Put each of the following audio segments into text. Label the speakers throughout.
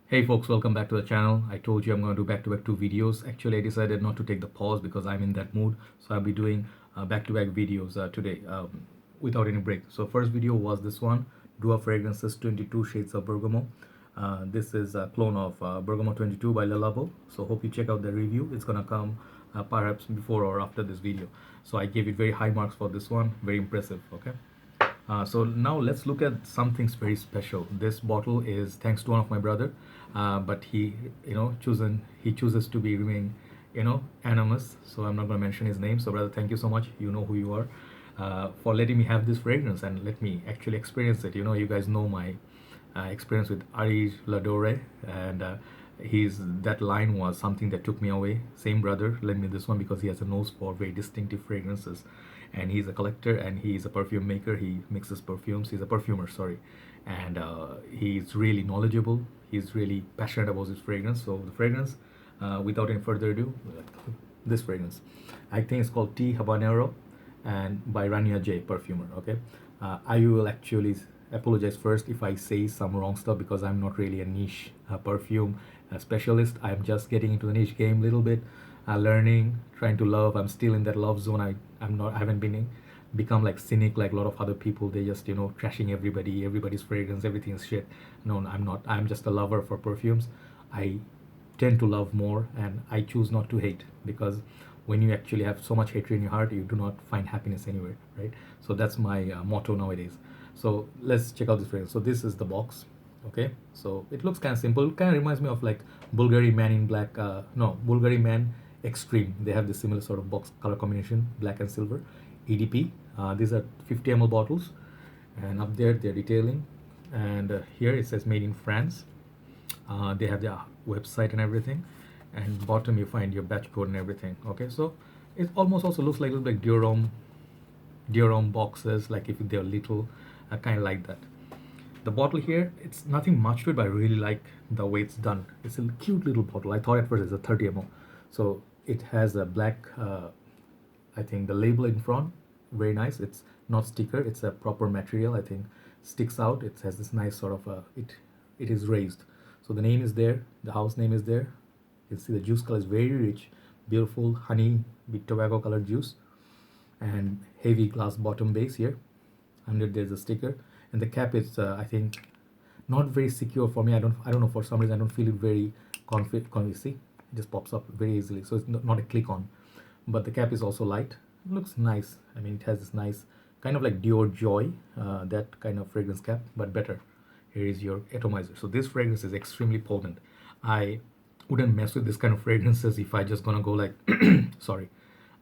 Speaker 1: Hey folks, welcome back to the channel. I told you I'm going to do back-to-back two videos. Actually, I decided not to take the pause because I'm in that mood. So I'll be doing back-to-back videos today without any break. So first video was this one, Dua Fragrances 22 Shades of Bergamo. This is a clone of Bergamo 22 by Le Labo. So hope you check out the review. It's going to come perhaps before or after this video. So I gave it very high marks for this one. Very impressive, okay? So now let's look at something very special. This bottle is thanks to one of my brother, but he chooses to be remain, anonymous. So I'm not going to mention his name. So brother, thank you so much. You know who you are, for letting me have this fragrance and let me actually experience it. You guys know my experience with Ari Ladore, and he's that line was something that took me away. Same brother lent me this one because he has a nose for very distinctive fragrances, and he's a collector and he's a perfume maker. He mixes perfumes. He's a perfumer, sorry, and he's really knowledgeable. He's really passionate about his fragrance. So the fragrance, without any further ado, this fragrance, I think it's called Tea Habanero, and by Rania J, perfumer. Okay, I will actually apologize first if I say some wrong stuff because I'm not really a niche perfume specialist. I'm just getting into the niche game a little bit, learning, trying to love. I'm still in that love zone. I haven't become like cynic like a lot of other people. They just trashing everybody's fragrance, everything is shit. No, I'm not. I'm just a lover for perfumes. I tend to love more, and I choose not to hate, because when you actually have so much hatred in your heart, you do not find happiness anywhere, right? So that's my motto nowadays. So let's check out this fragrance. So this is the box. Okay, so it looks kind of simple, kind of reminds me of like Bulgari Man in Black. No, Bulgari Man Extreme. They have this similar sort of box color combination, black and silver. EDP. These are 50 ml bottles, and up there they're detailing, and here it says made in France. They have their website and everything, and bottom you find your batch code and everything. Okay, so it almost also looks like a little bit Dior boxes, like if they're little, kind of like that. The bottle here, it's nothing much to it, but I really like the way it's done. It's a cute little bottle. I thought at first it's a 30 ml. So it has a black, I think the label in front, very nice. It's not sticker, it's a proper material. I think sticks out. It has this nice sort of it is raised. So the name is there, the house name is there. You can see the juice color is very rich, beautiful honey with tobacco colored juice, and heavy glass bottom base here. Under there's a sticker, and the cap is I think not very secure for me. I don't know, for some reason I don't feel it very confident. See, it just pops up very easily, so it's not a click on. But the cap is also light. It looks nice. I mean, it has this nice kind of like Dior Joy, that kind of fragrance cap, but better. Here is your atomizer. So this fragrance is extremely potent. I wouldn't mess with this kind of fragrances if I just gonna go like sorry,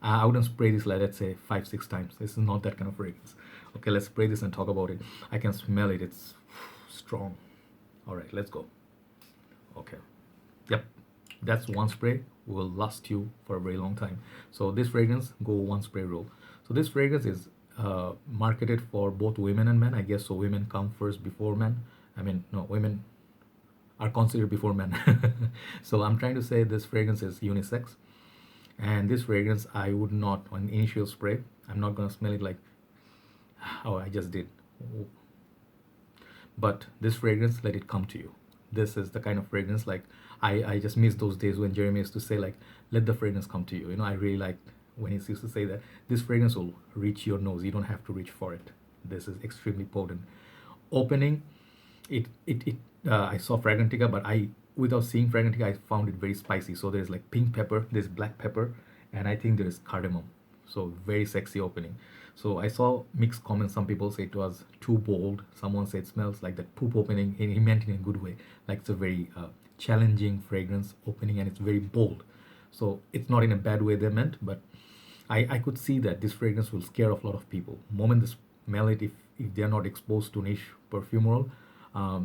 Speaker 1: I wouldn't spray this like, let's say 5-6 times. This is not that kind of fragrance. Okay, let's spray this and talk about it. I can smell it. It's strong. All right, let's go. Okay, yep, that's one spray, will last you for a very long time. So this fragrance, go one spray rule. So this fragrance is marketed for both women and men, I guess. So women come first before men. I mean, no, women are considered before men. So I'm trying to say this fragrance is unisex, and this fragrance I would not, on initial spray, I'm not gonna smell it like, oh, I just did. But this fragrance, let it come to you. This is the kind of fragrance, like, I just miss those days when Jeremy used to say like, let the fragrance come to you. I really like when he used to say that this fragrance will reach your nose, you don't have to reach for it. This is extremely potent. Opening it I saw Fragrantica, but I, without seeing Fragrantica, I found it very spicy. So there's like pink pepper, there's black pepper, and I think there's cardamom. So very sexy opening. So I saw mixed comments. Some people say it was too bold. Someone said it smells like that poop opening. He meant it in a good way. Like it's a very challenging fragrance opening, and it's very bold. So it's not in a bad way they meant, but I could see that this fragrance will scare off a lot of people. Moment they smell it, if they are not exposed to niche perfume world,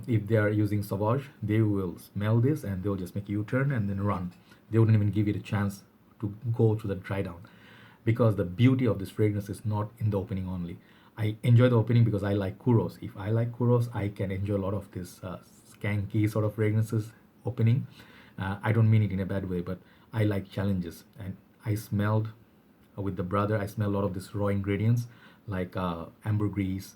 Speaker 1: if they are using Sauvage, they will smell this and they'll just make a U-turn and then run. They wouldn't even give it a chance to go to the dry down, because the beauty of this fragrance is not in the opening only. I enjoy the opening because I like Kuros. If I like Kuros, I can enjoy a lot of this skanky sort of fragrances opening. I don't mean it in a bad way, but I like challenges. And I smelled with the brother, I smell a lot of this raw ingredients like ambergris.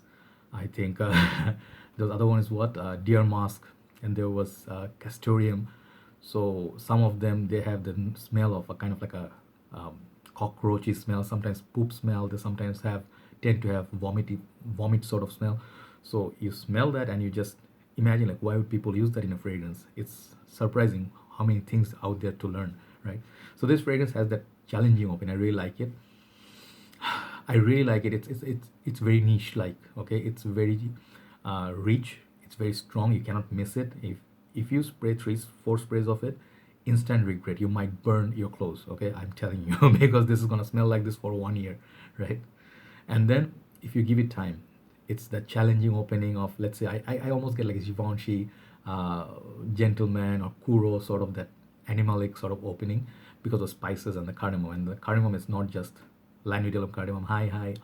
Speaker 1: I think those other one is what, deer musk, and there was castoreum. So some of them, they have the smell of a kind of like a um, cockroachy smell, sometimes poop smell. They sometimes have tend to have vomit sort of smell. So you smell that and you just imagine like why would people use that in a fragrance? It's surprising how many things out there to learn, right? So this fragrance has that challenging open. I really like it. I really like it. It's very niche like, okay? It's very rich. It's very strong. You cannot miss it. If you spray three, four sprays of it, instant regret. You might burn your clothes. Okay, I'm telling you because this is gonna smell like this for 1 year, right? And then if you give it time, it's that challenging opening of, let's say, I almost get like a Givenchy gentleman or Kuro sort of that animalic sort of opening because of spices and the cardamom. And the cardamom is not just Lanudelum cardamom. Hi.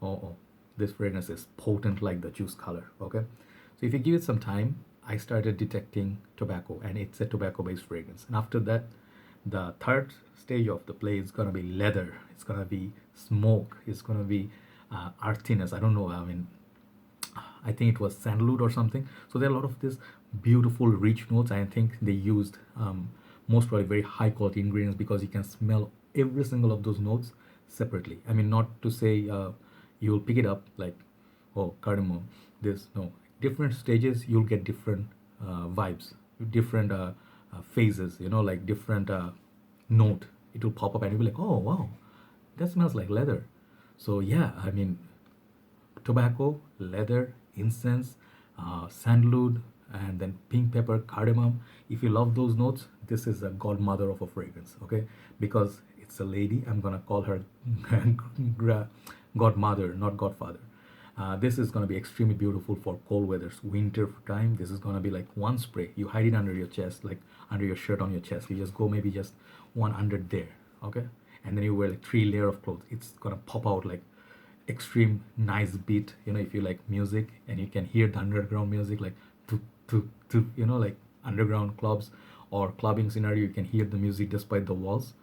Speaker 1: Oh, this fragrance is potent like the juice color. Okay, so if you give it some time, I started detecting tobacco, and it's a tobacco-based fragrance. And after that, the third stage of the play is gonna be leather. It's gonna be smoke. It's gonna be earthiness. I don't know. I mean, I think it was sandalwood or something. So there are a lot of these beautiful, rich notes. I think they used most probably very high quality ingredients because you can smell every single of those notes separately. I mean, not to say you'll pick it up like, oh, cardamom, this, no. Different stages, you'll get different vibes, different phases, like different note. It will pop up and you'll be like, oh, wow, that smells like leather. So, yeah, I mean, tobacco, leather, incense, sandalwood, and then pink pepper, cardamom. If you love those notes, this is a godmother of a fragrance, okay? Because it's a lady, I'm gonna call her godmother, not godfather. This is gonna be extremely beautiful for cold weathers, winter time. This is gonna be like one spray. You hide it under your chest, like under your shirt on your chest. You just go maybe just one under there, okay? And then you wear like 3 layer of clothes. It's gonna pop out like extreme nice beat, if you like music and you can hear the underground music like like underground clubs or clubbing scenario, you can hear the music despite the walls.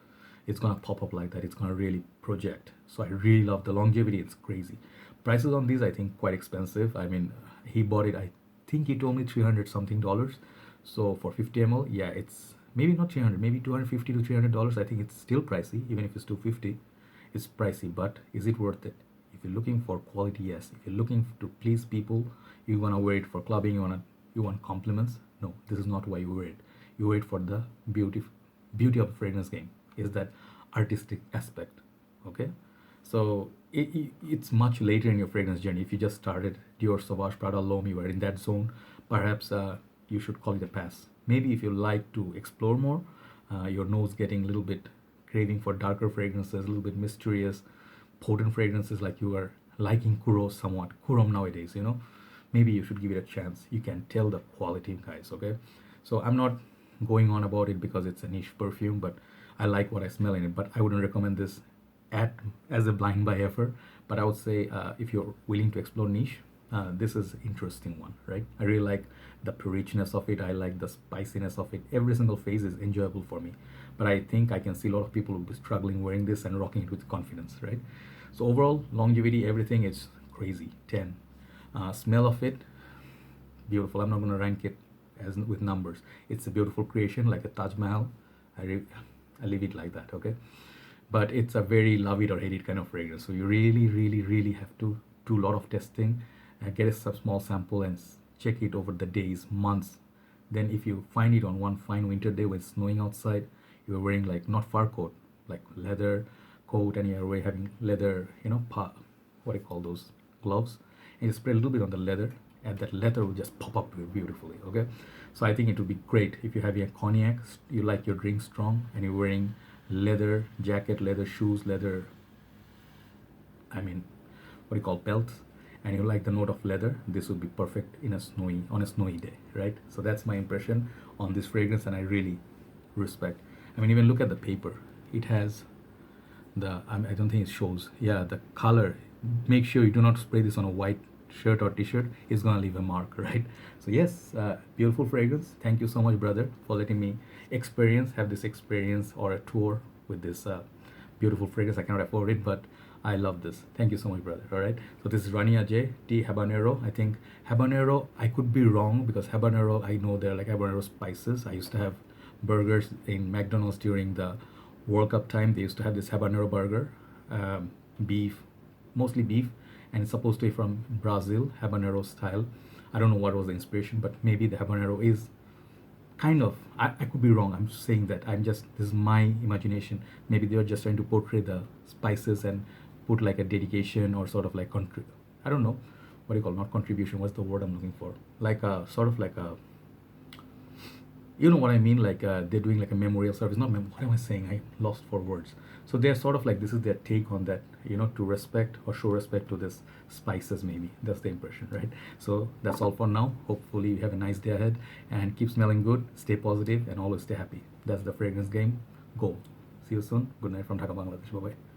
Speaker 1: It's gonna pop up like that. It's gonna really project. So I really love the longevity. It's crazy. Prices on these, I think, quite expensive. I mean, he bought it, I think he told me 300 something dollars. So for 50 ml, yeah, it's maybe not 300, maybe 250 to $300. I think it's still pricey. Even if it's 250, it's pricey, but is it worth it? If you're looking for quality, yes. If you're looking to please people, you wanna wear it for clubbing, you want compliments. No, this is not why you wear it. You wear it for the beauty of the fragrance game, is that artistic aspect. Okay, so it's much later in your fragrance journey. If you just started Dior Sauvage, Prada, L'Homme, you are in that zone, perhaps you should call it a pass. Maybe if you like to explore more, your nose getting a little bit craving for darker fragrances, a little bit mysterious, potent fragrances, like you are liking Kuro somewhat, Kurom nowadays, maybe you should give it a chance. You can tell the quality, guys, okay? So I'm not going on about it because it's a niche perfume, but I like what I smell in it, but I wouldn't recommend this at as a blind buy effort. But I would say if you're willing to explore niche, this is interesting one, right? I really like the richness of it. I like the spiciness of it. Every single phase is enjoyable for me. But I think I can see a lot of people will be struggling wearing this and rocking it with confidence, right? So overall, longevity, everything is crazy. 10. Smell of it, beautiful. I'm not going to rank it as with numbers. It's a beautiful creation, like a Taj Mahal. I leave it like that, okay? But it's a very love it or hate it kind of fragrance. So you really, really, really have to do a lot of testing, get a small sample and check it over the days, months. Then if you find it on one fine winter day when it's snowing outside, you're wearing like not fur coat, like leather coat, and you're having leather, what do you call those, gloves, and you spray a little bit on the leather, and that leather will just pop up beautifully, okay? So I think it would be great if you're having a cognac, you like your drink strong, and you're wearing leather jacket, leather shoes, leather, I mean, what do you call, belts, and you like the note of leather. This would be perfect on a snowy day, right? So that's my impression on this fragrance, and I really respect. I mean, even look at the paper. It has I don't think it shows. Yeah, the color. Make sure you do not spray this on a white shirt or t-shirt. It's gonna leave a mark, right? So yes, beautiful fragrance. Thank you so much, brother, for letting me have this experience or a tour with this beautiful fragrance. I cannot afford it, but I love this. Thank you so much, brother. All right. So this is Rani Ajay tea habanero. I think habanero. I could be wrong because habanero. I know they're like habanero spices. I used to have burgers in McDonald's during the World Cup time. They used to have this habanero burger, beef, mostly beef, and it's supposed to be from Brazil, habanero style. I don't know what was the inspiration, but maybe the habanero is kind of. I could be wrong. I'm just saying that. This is my imagination. Maybe they are just trying to portray the spices and put like a dedication or sort of like I don't know what do you call, not contribution. What's the word I'm looking for? Like a sort of like a, you know what I mean, like they're doing like a memorial service, not what am I saying, I lost for words. So they're sort of like, this is their take on that, to respect or show respect to this spices, maybe that's the impression, right? So that's all for now. Hopefully you have a nice day ahead and keep smelling good, stay positive, and always stay happy. That's the fragrance game. Go. See you soon. Good night from Dhaka, Bangladesh. Bye bye.